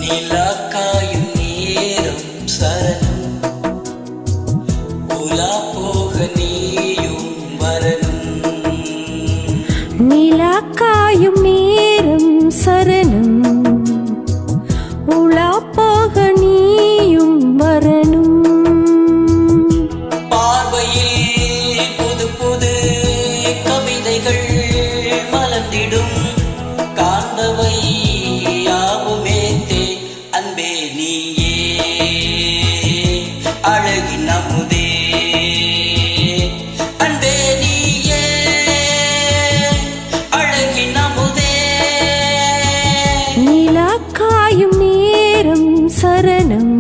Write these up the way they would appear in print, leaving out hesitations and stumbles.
நிலாக்காயும் நேரம் சரணம் உலா போக நீயும் வரணும். நிலாக்காயும் நேரம் சரணம் உலா போக நீயும் வரணும். பார்வையில் புது புது கவிதைகள் மலர்ந்திடும் காண்பவை யாவுமே அன்பே நீயே அழகின் அமுதே அன்பே நீயே அழகின் அமுதே. நிலாக்காயும் நேரம் சரணம்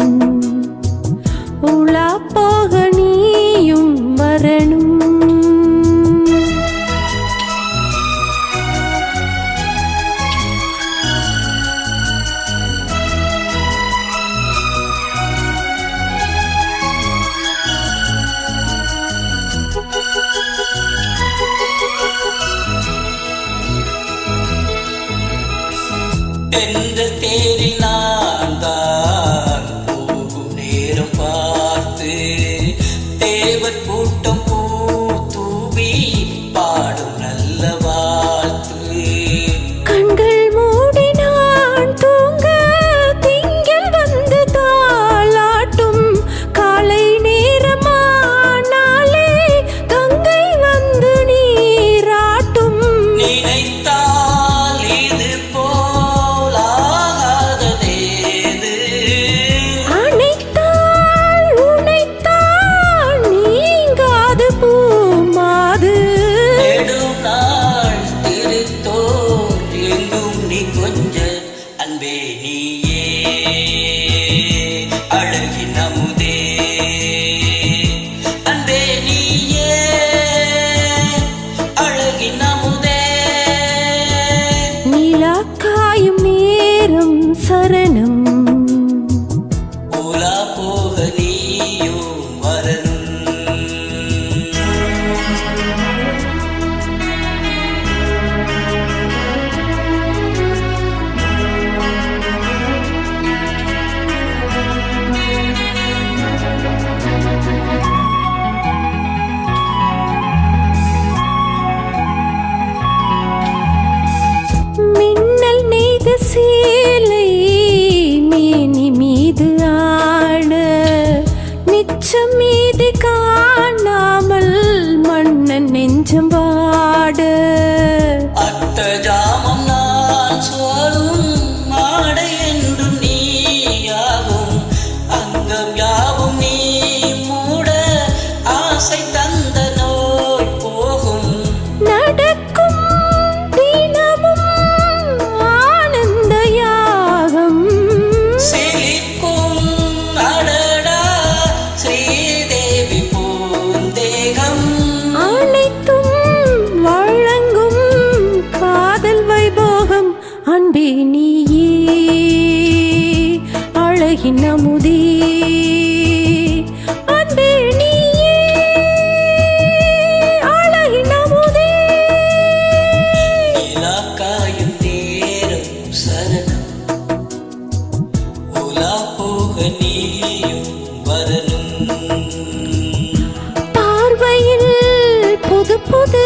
உலா போக நீயும் வரணும். தென்றல் தேரில் நான் தான் போகும் நேரம் பார்த்து தேவர் கூட்டம் பூ தூவி பாடும் நல்ல வாழ்த்து. கண்கள் மூடி நான் தூங்க திங்கள் வந்து தாளாட்டும் காலை நேரமானாலே கங்கை வந்து நீராட்டும். நினைத்தால் இது போலாகாததேது அணைத்தால் உனைத்தான் நீங்காது பூமாது. நெடும் நாள் திருத்தோர் எங்கும் நீ கொஞ்ச அன்பே நீயே அழகின் அமுதே அன்பே நீயே அழகின் அமுதே. நிலாக்காயும் நேரம் சரணம் உலா போக நீயும் வரணும். மின்னல் நெய்த சேலை மேனி மீது ஆட மிச்சம் மீது காணாமல் மன்னன் நெஞ்சம் வாட. அத்த ஜாமம் நான் சொல்லும் ஆடை என்றும் நீயாகும் அங்கம் யாவும் நீ மூட ஆசை தந்த நோய் போகும். நடக்கும் தினமும் ஆனந்த யாகம் சிலிர்க்கும் அடடா ஸ்ரீதேவி பூந்தேகம். அனைத்தும் வழங்கும் காதல் வைபோகம் அன்பே நீயே அழகின் அமுதே அன்பே நீயே அழகின் அமுதே. நிலாக்காயும் நேரம் சரணம் உலா போக நீயும் வரணும். பார்வையில் புது புது